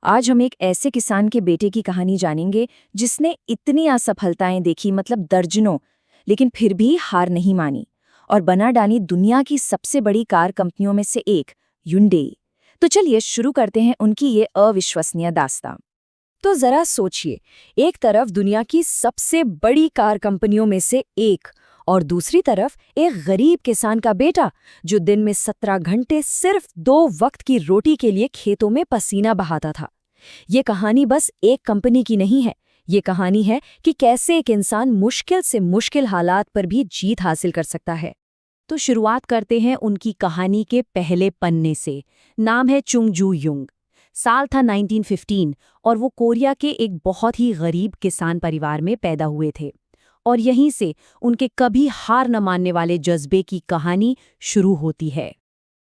आज हम एक ऐसे किसान के बेटे की कहानी जानेंगे जिसने इतनी असफलताएं देखी, मतलब दर्जनों, लेकिन फिर भी हार नहीं मानी और बना डाली दुनिया की सबसे बड़ी कार कंपनियों में से एक, ह्युंडई। तो चलिए शुरू करते हैं उनकी ये अविश्वसनीय दास्तां। तो जरा सोचिए, एक तरफ दुनिया की सबसे बड़ी कार कंपनियों में से एक और दूसरी तरफ एक गरीब किसान का बेटा जो दिन में 17 घंटे सिर्फ 2 वक्त की रोटी के लिए खेतों में पसीना बहाता था। ये कहानी बस एक कंपनी की नहीं है, ये कहानी है कि कैसे एक इंसान मुश्किल से मुश्किल हालात पर भी जीत हासिल कर सकता है। तो शुरुआत करते हैं उनकी कहानी के पहले पन्ने से। नाम है चुंग जू युंग। साल था 1915 और वो कोरिया के एक बहुत ही गरीब किसान परिवार में पैदा हुए थे। और यहीं से उनके कभी हार न मानने वाले जज्बे की कहानी शुरू होती है।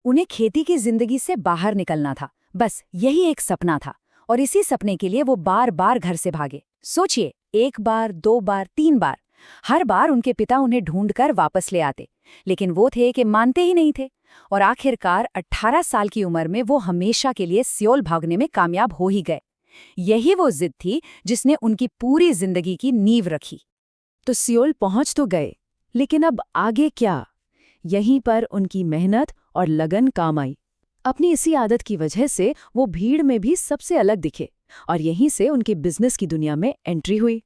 उन्हें खेती की जिंदगी से बाहर निकलना था, बस यही एक सपना था। और इसी सपने के लिए वो बार बार घर से भागे। सोचिए, 1 बार, 2 बार, 3 बार, हर बार उनके पिता उन्हें ढूंढकर वापस ले आते, लेकिन वो थे कि मानते ही नहीं थे। और आखिरकार 18 साल की उम्र में वो हमेशा के लिए सियोल भागने में कामयाब हो ही गए। यही वो जिद थी जिसने उनकी पूरी जिंदगी की नींव रखी। तो सियोल पहुंच तो गए, लेकिन अब आगे क्या? यहीं पर उनकी मेहनत और लगन काम आई। अपनी इसी आदत की वजह से वो भीड़ में भी सबसे अलग दिखे और यहीं से उनके बिजनेस की दुनिया में एंट्री हुई।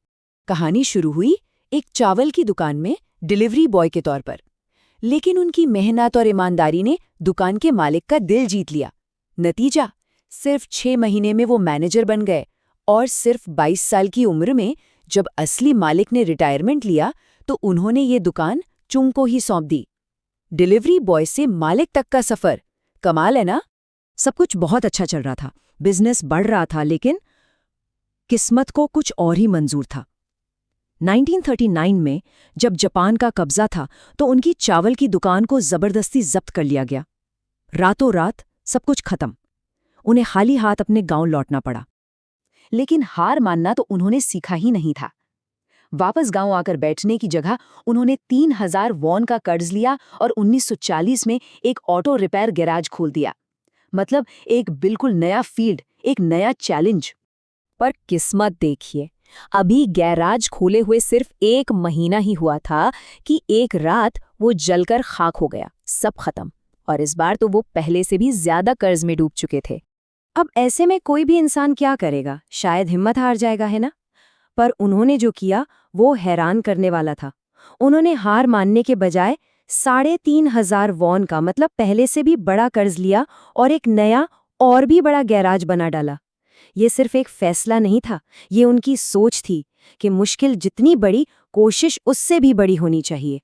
कहानी शुरू हुई एक चावल की दुकान में डिलीवरी बॉय के तौर पर, लेकिन उनकी मेहनत और ईमानदारी ने दुकान के मालिक का दिल जीत लिया। नतीजा, सिर्फ 6 महीने में वो मैनेजर बन गए और सिर्फ 22 साल की उम्र में जब असली मालिक ने रिटायरमेंट लिया तो उन्होंने ये दुकान चुंग को ही सौंप दी। डिलीवरी बॉय से मालिक तक का सफर, कमाल है ना? सब कुछ बहुत अच्छा चल रहा था, बिजनेस बढ़ रहा था, लेकिन किस्मत को कुछ और ही मंजूर था। 1939 में जब जापान का कब्जा था तो उनकी चावल की दुकान को जबरदस्ती जब्त कर लिया गया। रातों रात सब कुछ खत्म। उन्हें खाली हाथ अपने गांव लौटना पड़ा। लेकिन हार मानना तो उन्होंने सीखा ही नहीं था। वापस गांव आकर बैठने की जगह उन्होंने 3000 वॉन का कर्ज लिया और 1940 में एक ऑटो रिपेयर गैराज खोल दिया। मतलब एक बिल्कुल नया फील्ड, एक नया चैलेंज। पर किस्मत देखिए, अभी गैराज खोले हुए सिर्फ 1 महीना ही हुआ था कि एक रात वो जलकर खाक हो गया, सब खत्म। और इस बार तो वो पहले से भी ज्यादा कर्ज में डूब चुके थे। अब ऐसे में कोई भी इंसान क्या करेगा? शायद हिम्मत हार जाएगा, है ना? पर उन्होंने जो किया वो हैरान करने वाला था। उन्होंने हार मानने के बजाय 3500 वॉन का, मतलब पहले से भी बड़ा कर्ज लिया और एक नया और भी बड़ा गैराज बना डाला। ये सिर्फ एक फैसला नहीं था, ये उनकी सोच थी कि मुश्किल जितनी बड़ी, कोशिश उससे भी बड़ी होनी चाहिए।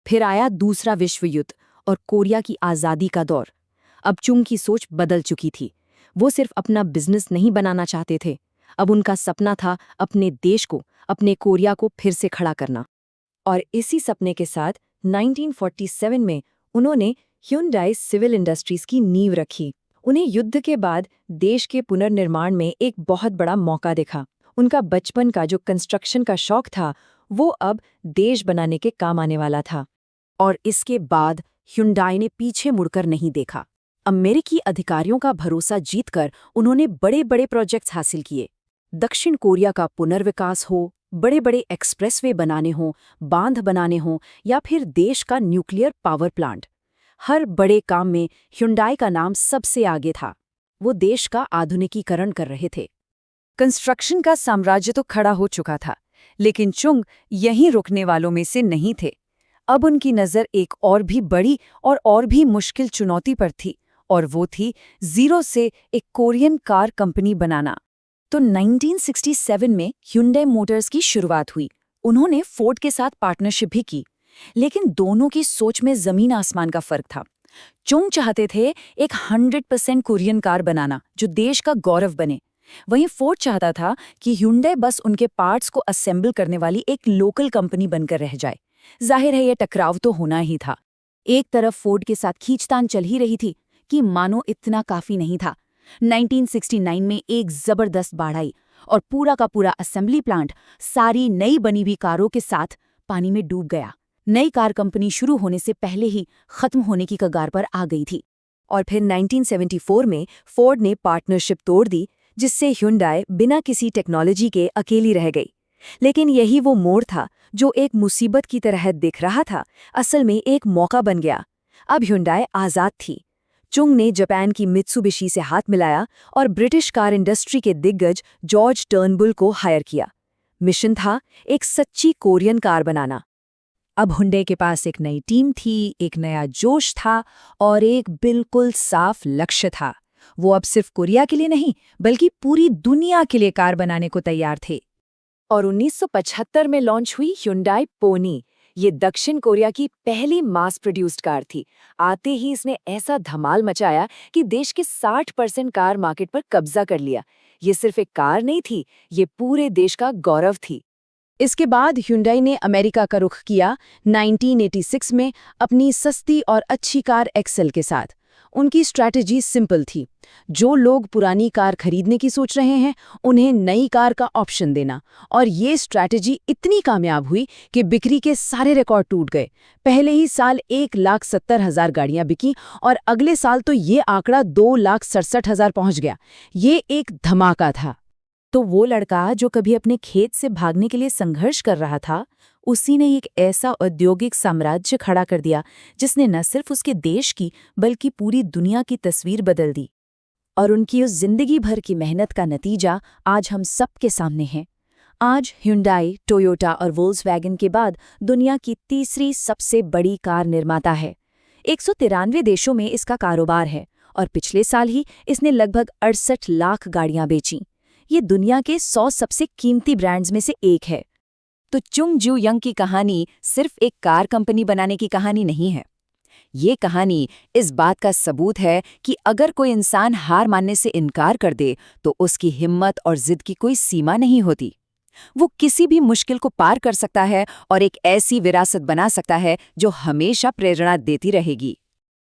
फिर आया दूसरा विश्व युद्ध और कोरिया की आज़ादी का दौर। अब चुंग की सोच बदल चुकी थी। वो सिर्फ अपना बिजनेस नहीं बनाना चाहते थे, अब उनका सपना था अपने देश को, अपने कोरिया को फिर से खड़ा करना। और इसी सपने के साथ 1947 में उन्होंने ह्युंडई सिविल इंडस्ट्रीज की नींव रखी। उन्हें युद्ध के बाद देश के पुनर्निर्माण में एक बहुत बड़ा मौका दिखा। उनका बचपन का जो कंस्ट्रक्शन का शौक था वो अब देश बनाने के काम आने वाला था। और इसके बाद ह्युंडई ने पीछे मुड़कर नहीं देखा। अमेरिकी अधिकारियों का भरोसा जीतकर उन्होंने बड़े बड़े प्रोजेक्ट्स हासिल किए। दक्षिण कोरिया का पुनर्विकास हो, बड़े बड़े एक्सप्रेसवे बनाने हों, बांध बनाने हों, या फिर देश का न्यूक्लियर पावर प्लांट, हर बड़े काम में ह्युंडई का नाम सबसे आगे था। वो देश का आधुनिकीकरण कर रहे थे। कंस्ट्रक्शन का साम्राज्य तो खड़ा हो चुका था, लेकिन चुंग यहीं रुकने वालों में से नहीं थे। अब उनकी नज़र एक और भी बड़ी और भी मुश्किल चुनौती पर थी, और वो थी जीरो से एक कोरियन कार कंपनी बनाना। तो 1967 में ह्युंडई मोटर्स की शुरुआत हुई। उन्होंने फोर्ड के साथ पार्टनरशिप भी की, लेकिन दोनों की सोच में जमीन आसमान का फर्क था। चुंग चाहते थे एक 100% कोरियन कार बनाना जो देश का गौरव बने। वहीं फोर्ड चाहता था कि ह्युंडई बस उनके पार्ट्स को असेंबल करने वाली एक लोकल कंपनी बनकर रह जाए। जाहिर है ये टकराव तो होना ही था। एक तरफ फोर्ड के साथ खींचतान चल ही रही थी कि मानो इतना काफी नहीं था। 1969 में एक जबरदस्त बाढ़ आई और पूरा का पूरा असेंबली प्लांट सारी नई बनी हुई कारों के साथ पानी में डूब गया। नई कार कंपनी शुरू होने से पहले ही खत्म होने की कगार पर आ गई थी। और फिर 1974 में फोर्ड ने पार्टनरशिप तोड़ दी जिससे ह्युंडई बिना किसी टेक्नोलॉजी के अकेली रह गई। लेकिन यही वो मोड़ था जो एक मुसीबत की तरह दिख रहा था, असल में एक मौका बन गया। अब ह्युंडई आज़ाद थी। चुंग ने जापान की मित्सुबिशी से हाथ मिलाया और ब्रिटिश कार इंडस्ट्री के दिग्गज जॉर्ज टर्नबुल को हायर किया। मिशन था एक सच्ची कोरियन कार बनाना। अब हुंडई के पास एक नई टीम थी, एक नया जोश था और एक बिल्कुल साफ लक्ष्य था। वो अब सिर्फ कोरिया के लिए नहीं, बल्कि पूरी दुनिया के लिए कार बनाने को तैयार थे। और 1975 में लॉन्च हुई ह्युंडई पोनी। ये दक्षिण कोरिया की पहली मास प्रोड्यूस्ड कार थी। आते ही इसने ऐसा धमाल मचाया कि देश के 60% कार मार्केट पर कब्जा कर लिया। ये सिर्फ एक कार नहीं थी, ये पूरे देश का गौरव थी। इसके बाद ह्युंडई ने अमेरिका का रुख किया 1986 में अपनी सस्ती और अच्छी कार एक्सेल के साथ। उनकी स्ट्रैटेजी सिंपल थी, जो लोग पुरानी कार खरीदने की सोच रहे हैं उन्हें नई कार का ऑप्शन देना। और ये स्ट्रैटेजी इतनी कामयाब हुई कि बिक्री के सारे रिकॉर्ड टूट गए। पहले ही साल 1,70,000 गाड़ियां बिकी और अगले साल तो ये आंकड़ा 2,67,000 पहुंच गया। ये एक धमाका था। तो वो लड़का जो कभी अपने खेत से भागने के लिए संघर्ष कर रहा था, उसी ने एक ऐसा औद्योगिक साम्राज्य खड़ा कर दिया जिसने न सिर्फ उसके देश की बल्कि पूरी दुनिया की तस्वीर बदल दी। और उनकी उस जिंदगी भर की मेहनत का नतीजा आज हम सबके सामने है। आज ह्युंडई, टोयोटा और वोल्क्सवैगन के बाद दुनिया की तीसरी सबसे बड़ी कार निर्माता है। 193 देशों में इसका कारोबार है और पिछले साल ही इसने लगभग 68 लाख गाड़ियां बेचीं। ये दुनिया के 100 सबसे कीमती ब्रांड्स में से एक है। तो चुंग जू यंग की कहानी सिर्फ एक कार कंपनी बनाने की कहानी नहीं है। ये कहानी इस बात का सबूत है कि अगर कोई इंसान हार मानने से इनकार कर दे तो उसकी हिम्मत और जिद की कोई सीमा नहीं होती। वो किसी भी मुश्किल को पार कर सकता है और एक ऐसी विरासत बना सकता है जो हमेशा प्रेरणा देती रहेगी।